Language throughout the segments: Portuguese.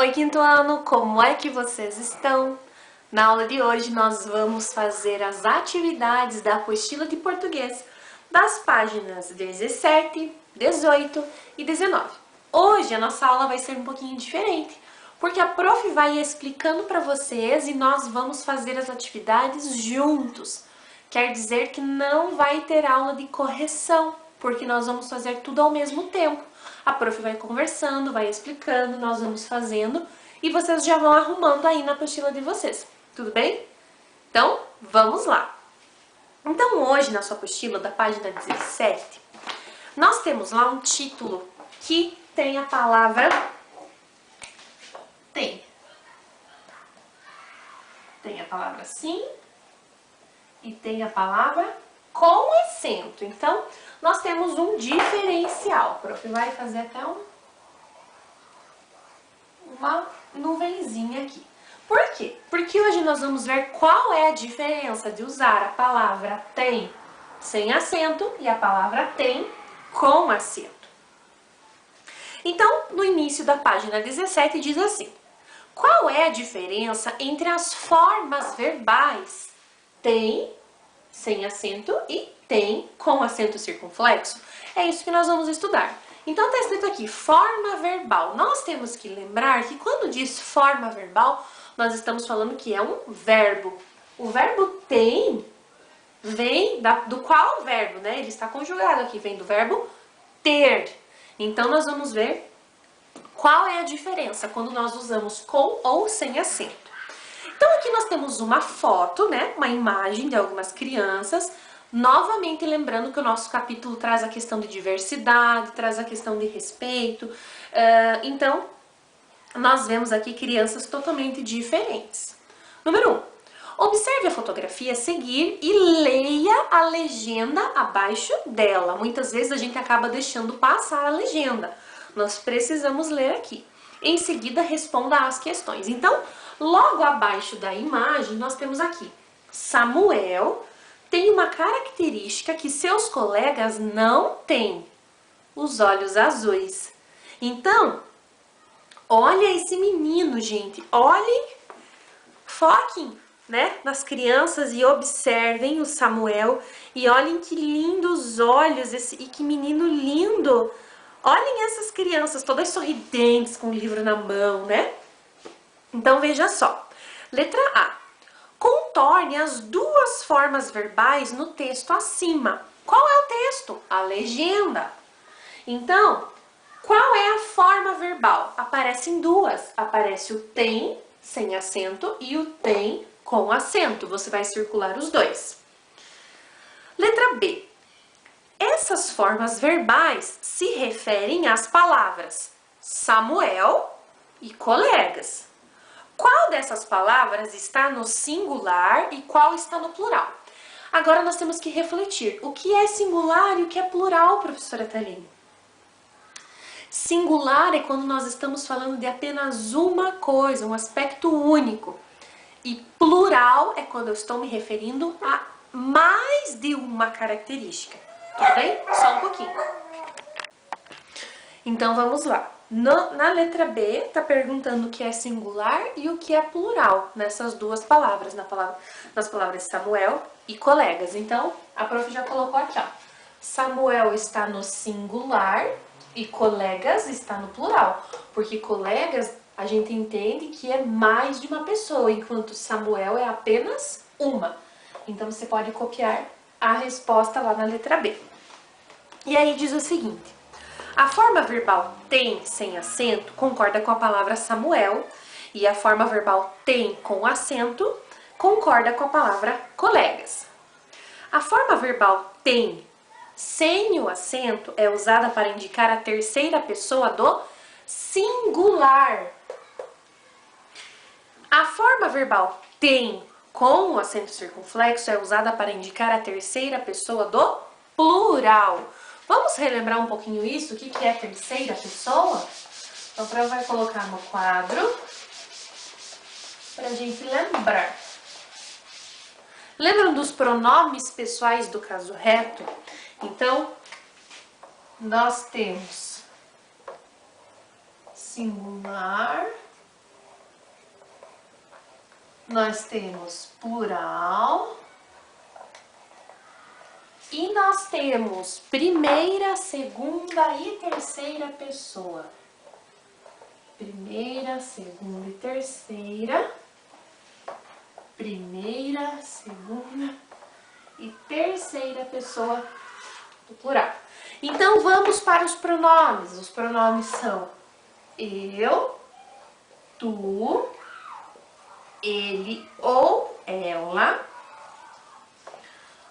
Oi, quinto ano, como é que vocês estão? Na aula de hoje nós vamos fazer as atividades da apostila de português das páginas 17, 18 e 19. Hoje a nossa aula vai ser um pouquinho diferente, porque a prof vai explicando para vocês e nós vamos fazer as atividades juntos. Quer dizer que não vai ter aula de correção, porque nós vamos fazer tudo ao mesmo tempo. A prof vai conversando, vai explicando, nós vamos fazendo e vocês já vão arrumando aí na apostila de vocês. Tudo bem? Então, vamos lá. Então, hoje na sua apostila da página 17, nós temos lá um título que tem a palavra tem. Tem a palavra sim e tem a palavra com acento. Então, nós temos um diferencial. O prof vai fazer até uma nuvenzinha aqui. Por quê? Porque hoje nós vamos ver qual é a diferença de usar a palavra tem sem acento e a palavra tem com acento. Então, no início da página 17 diz assim: qual é a diferença entre as formas verbais tem sem acento e tem com acento circunflexo? É isso que nós vamos estudar. Então está escrito aqui, forma verbal. Nós temos que lembrar que quando diz forma verbal, nós estamos falando que é um verbo. O verbo tem vem do qual verbo, né? Ele está conjugado aqui, vem do verbo ter. Então nós vamos ver qual é a diferença quando nós usamos com ou sem acento. Então aqui nós temos uma foto, né? Uma imagem de algumas crianças. Novamente lembrando que o nosso capítulo traz a questão de diversidade, traz a questão de respeito. Então, nós vemos aqui crianças totalmente diferentes. Número 1. Observe a fotografia a seguir e leia a legenda abaixo dela. Muitas vezes a gente acaba deixando passar a legenda. Nós precisamos ler aqui. Em seguida, responda às questões. Então, logo abaixo da imagem, nós temos aqui Samuel tem uma característica que seus colegas não têm: os olhos azuis. Então, olha esse menino, gente. Olhem, foquem, né, nas crianças e observem o Samuel. E olhem que lindos olhos e que menino lindo. Olhem essas crianças todas sorridentes com o livro na mão, né? Então, veja só. Letra A. Contorne as duas formas verbais no texto acima. Qual é o texto? A legenda. Então, qual é a forma verbal? Aparecem duas. Aparece o tem sem acento e o tem com acento. Você vai circular os dois. Letra B. Essas formas verbais se referem às palavras Samuel e colegas. Qual dessas palavras está no singular e qual está no plural? Agora nós temos que refletir. O que é singular e o que é plural, professora Thaline? Singular é quando nós estamos falando de apenas uma coisa, um aspecto único. E plural é quando eu estou me referindo a mais de uma característica. Tudo bem? Só um pouquinho. Então vamos lá. Na letra B, está perguntando o que é singular e o que é plural nessas duas palavras, nas palavras Samuel e colegas. Então, a prof já colocou aqui, ó. Samuel está no singular e colegas está no plural. Porque colegas, a gente entende que é mais de uma pessoa, enquanto Samuel é apenas uma. Então, você pode copiar a resposta lá na letra B. E aí diz o seguinte: a forma verbal tem sem acento concorda com a palavra Samuel e a forma verbal tem com acento concorda com a palavra colegas. A forma verbal tem sem o acento é usada para indicar a terceira pessoa do singular. A forma verbal tem com o acento circunflexo é usada para indicar a terceira pessoa do plural. Vamos relembrar um pouquinho isso? O que é terceira pessoa? Então, a prof vai colocar no quadro para a gente lembrar. Lembram dos pronomes pessoais do caso reto? Então, nós temos singular nós temos plural e nós temos primeira, segunda e terceira pessoa. Primeira, segunda e terceira. Primeira, segunda e terceira pessoa do plural. Então, vamos para os pronomes. Os pronomes são eu, tu, ele ou ela,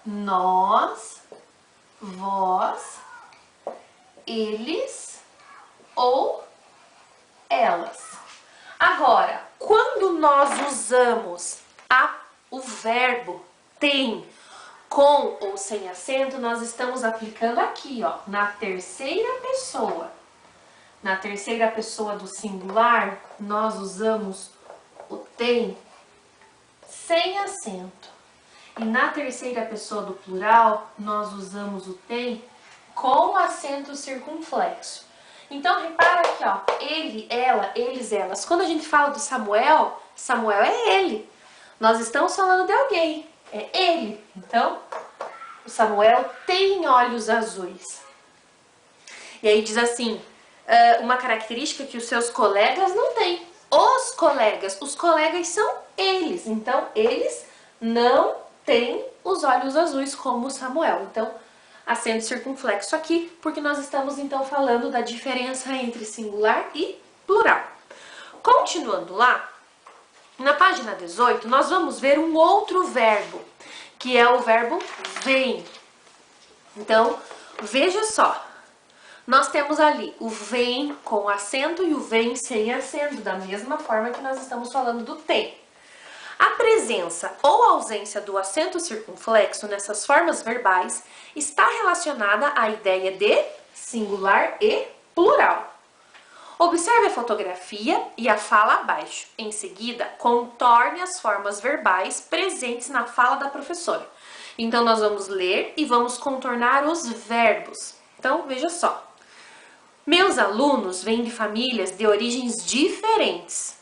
nós, vós, eles ou elas. Agora, quando nós usamos o verbo tem com ou sem acento, nós estamos aplicando aqui, ó, na terceira pessoa. Na terceira pessoa do singular, nós usamos o tem sem acento. E na terceira pessoa do plural, nós usamos o tem com acento circunflexo. Então, repara aqui, ó, ele, ela, eles, elas. Quando a gente fala do Samuel, Samuel é ele. Nós estamos falando de alguém, é ele. Então, o Samuel tem olhos azuis. E aí diz assim, uma característica que os seus colegas não têm. Os colegas são eles. Então, eles não têm os olhos azuis como o Samuel. Então, acento circunflexo aqui, porque nós estamos então falando da diferença entre singular e plural. Continuando lá, na página 18, nós vamos ver um outro verbo, que é o verbo vem. Então, veja só, nós temos ali o vem com acento e o vem sem acento, da mesma forma que nós estamos falando do tem. A presença ou ausência do acento circunflexo nessas formas verbais está relacionada à ideia de singular e plural. Observe a fotografia e a fala abaixo. Em seguida, contorne as formas verbais presentes na fala da professora. Então, nós vamos ler e vamos contornar os verbos. Então, veja só. Meus alunos vêm de famílias de origens diferentes.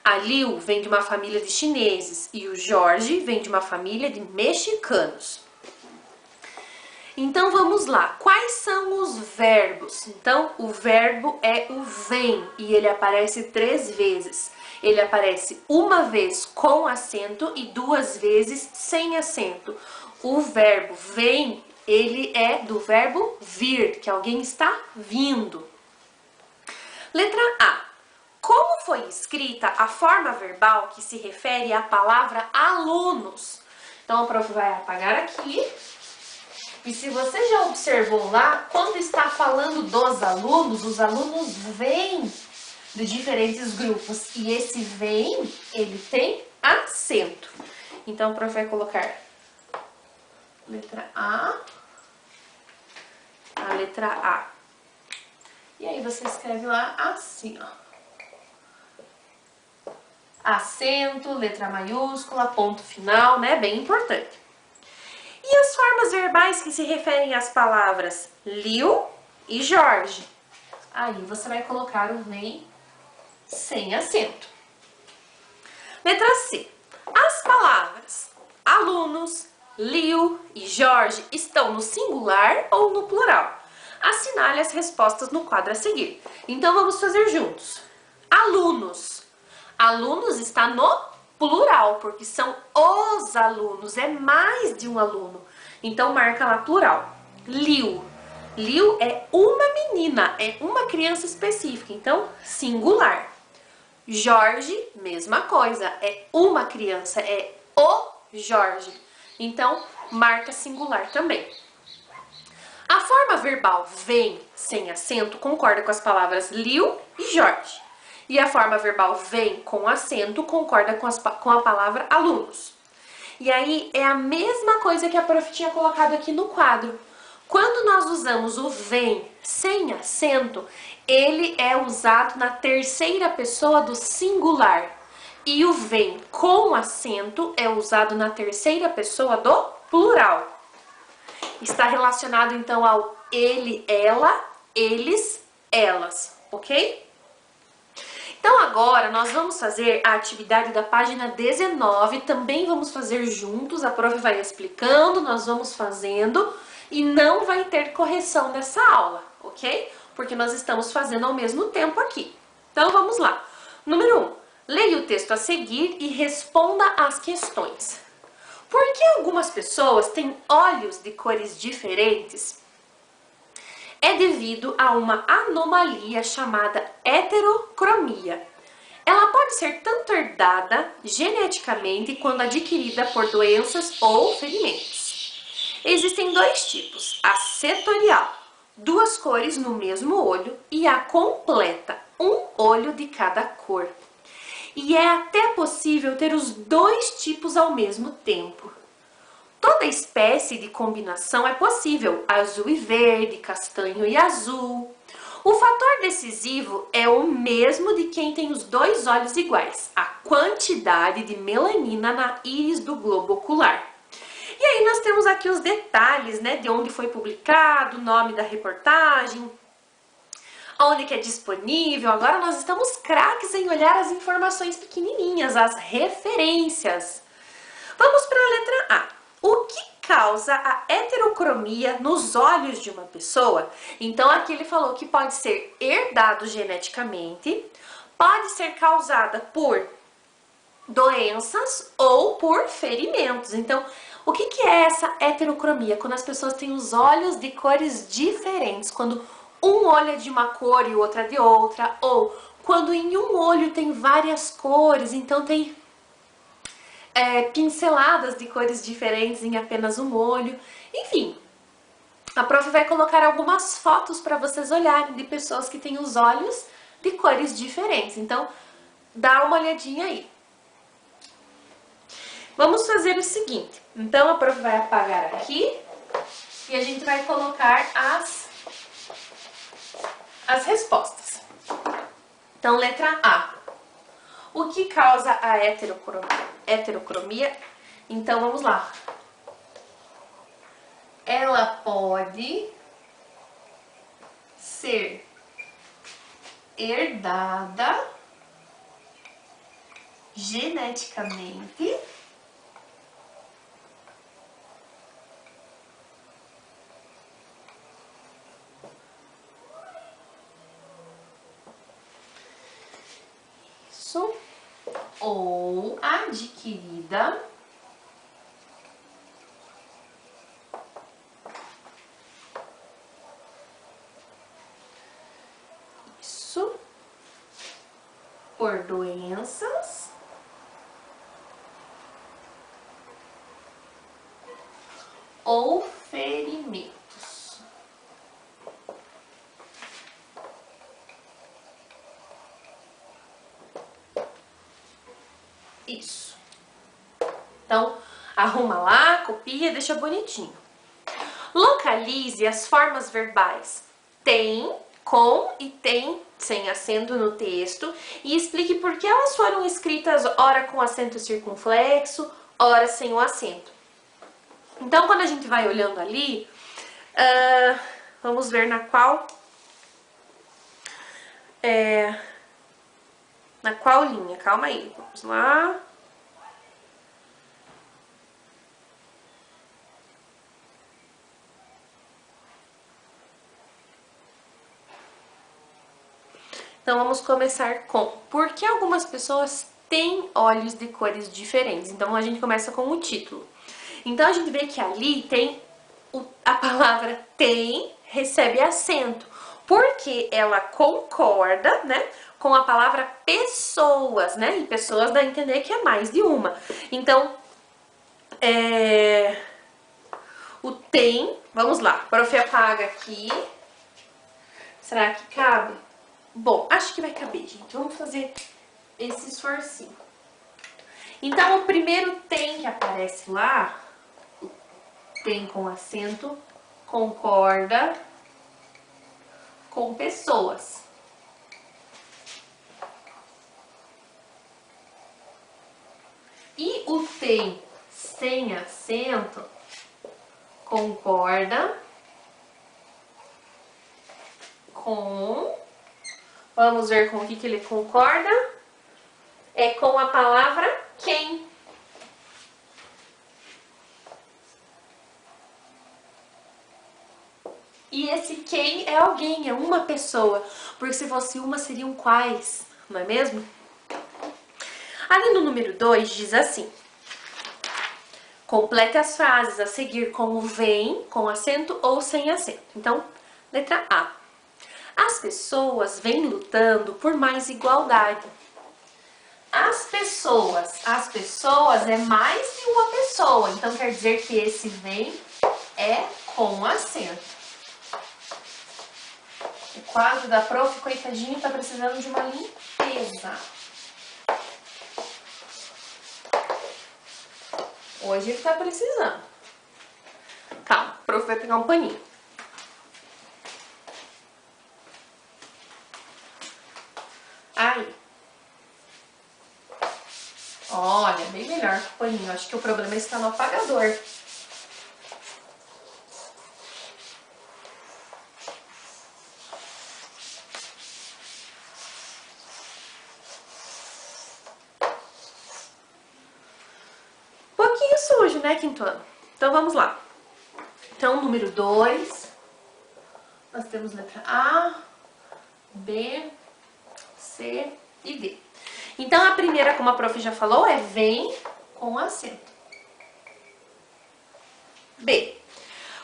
A Liu vem de uma família de chineses e o Jorge vem de uma família de mexicanos. Então, vamos lá. Quais são os verbos? Então, o verbo é o vem e ele aparece 3 vezes. Ele aparece uma vez com acento e 2 vezes sem acento. O verbo vem, ele é do verbo vir, que alguém está vindo. Letra A. Como foi escrita a forma verbal que se refere à palavra alunos? Então, a prof vai apagar aqui. E se você já observou lá, quando está falando dos alunos, os alunos vêm de diferentes grupos. E esse vem, ele tem acento. Então, a prof vai colocar letra A, a letra A. E aí, você escreve lá assim, ó. Acento, letra maiúscula, ponto final, né? Bem importante. E as formas verbais que se referem às palavras Liu e Jorge? Aí você vai colocar o vem sem acento. Letra C. As palavras alunos, Liu e Jorge estão no singular ou no plural? Assinale as respostas no quadro a seguir. Então vamos fazer juntos. Alunos. Alunos está no plural, porque são os alunos, é mais de um aluno. Então, marca lá plural. Liu. Liu é uma menina, é uma criança específica, então, singular. Jorge, mesma coisa, é uma criança, é o Jorge. Então, marca singular também. A forma verbal vem sem acento concorda com as palavras Liu e Jorge. E a forma verbal vem com acento concorda com a palavra alunos. E aí é a mesma coisa que a prof tinha colocado aqui no quadro. Quando nós usamos o vem sem acento, ele é usado na terceira pessoa do singular. E o vem com acento é usado na terceira pessoa do plural. Está relacionado então ao ele, ela, eles, elas, ok? Então agora nós vamos fazer a atividade da página 19, também vamos fazer juntos, a prof vai explicando, nós vamos fazendo e não vai ter correção nessa aula, ok? Porque nós estamos fazendo ao mesmo tempo aqui. Então vamos lá. Número 1. Leia o texto a seguir e responda as questões. Por que algumas pessoas têm olhos de cores diferentes? É devido a uma anomalia chamada heterocromia. Ela pode ser tanto herdada geneticamente quanto adquirida por doenças ou ferimentos. Existem dois tipos, a setorial, duas cores no mesmo olho, e a completa, um olho de cada cor. E é até possível ter os dois tipos ao mesmo tempo. Toda espécie de combinação é possível, azul e verde, castanho e azul. O fator decisivo é o mesmo de quem tem os dois olhos iguais, a quantidade de melanina na íris do globo ocular. E aí nós temos aqui os detalhes, né, de onde foi publicado, o nome da reportagem, onde que é disponível. Agora nós estamos craques em olhar as informações pequenininhas, as referências. Vamos para a letra A. O que causa a heterocromia nos olhos de uma pessoa? Então aqui ele falou que pode ser herdado geneticamente, pode ser causada por doenças ou por ferimentos. Então, o que é essa heterocromia? Quando as pessoas têm os olhos de cores diferentes, quando um olho é de uma cor e o outro é de outra, ou quando em um olho tem várias cores, então tem pinceladas de cores diferentes em apenas um olho. Enfim, a prof vai colocar algumas fotos para vocês olharem de pessoas que têm os olhos de cores diferentes. Então, dá uma olhadinha aí. Vamos fazer o seguinte. Então, a prof vai apagar aqui e a gente vai colocar as respostas. Então, letra A. O que causa a heterocromia? Então, vamos lá. Ela pode ser herdada geneticamente ou adquirida por doenças ou ferimentos. Isso. Então, arruma lá, copia, deixa bonitinho. Localize as formas verbais tem, com e tem sem acento no texto e explique por que elas foram escritas ora com acento circunflexo, ora sem o acento. Então, quando a gente vai olhando ali, vamos ver na qual linha. Calma aí, vamos lá. Então, vamos começar com por que algumas pessoas têm olhos de cores diferentes. Então, a gente começa com o título. Então, a gente vê que ali tem a palavra tem, recebe acento, porque ela concorda, né, com a palavra pessoas, né, e pessoas dá a entender que é mais de uma. Então, o tem, vamos lá, prof apaga aqui, será que cabe? Bom, acho que vai caber, gente. Vamos fazer esse esforcinho. Então, o primeiro tem que aparece lá, tem com acento, concorda com pessoas. E o tem sem acento, concorda com... Vamos ver com o que ele concorda. É com a palavra quem. E esse quem é alguém, é uma pessoa. Porque se fosse uma, seriam quais, não é mesmo? Ali no número 2 diz assim: complete as frases a seguir com o vem, com acento ou sem acento. Então, letra A. As pessoas vêm lutando por mais igualdade. As pessoas é mais de uma pessoa. Então, quer dizer que esse vem é com acento. O quadro da prof, coitadinho, tá precisando de uma limpeza. Hoje ele tá precisando. Calma, o prof vai pegar um paninho. Aí. Olha, bem melhor que o paninho. Acho que o problema está no apagador. Pouquinho sujo, né, quinto ano? Então, vamos lá. Então, número 2. Nós temos letra A, B, C e D. Então, a primeira, como a prof já falou, é vem com acento. B.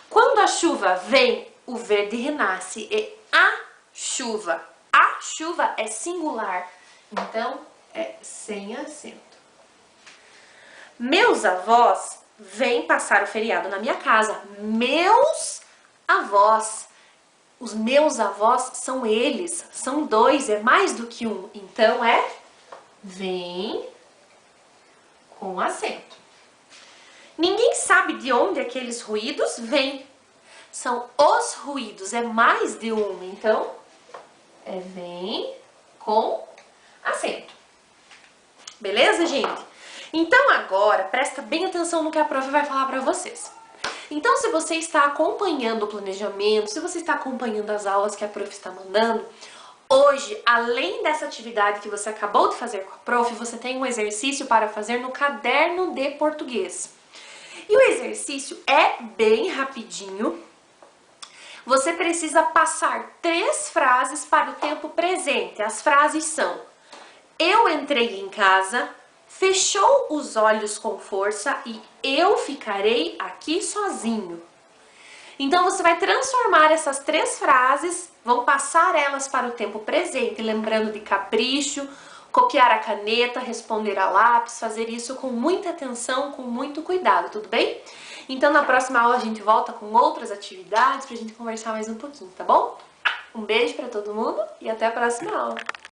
Quando a chuva vem, o verde renasce. E a chuva. A chuva é singular. Então, é sem acento. Meus avós vêm passar o feriado na minha casa. Meus avós. Os meus avós são eles. São dois, é mais do que um. Então, é vem com acento. Ninguém sabe de onde aqueles ruídos vêm. São os ruídos, é mais de um. Então, é vem com acento. Beleza, gente? Então, agora, presta bem atenção no que a prof vai falar para vocês. Então, se você está acompanhando o planejamento, se você está acompanhando as aulas que a prof está mandando, hoje, além dessa atividade que você acabou de fazer com a prof, você tem um exercício para fazer no caderno de português. E o exercício é bem rapidinho. Você precisa passar 3 frases para o tempo presente. As frases são: eu entrei em casa, fechou os olhos com força e eu ficarei aqui sozinho. Então, você vai transformar essas 3 frases, vão passar elas para o tempo presente, lembrando de capricho, copiar a caneta, responder a lápis, fazer isso com muita atenção, com muito cuidado, tudo bem? Então, na próxima aula a gente volta com outras atividades pra gente conversar mais um pouquinho, tá bom? Um beijo pra todo mundo e até a próxima aula!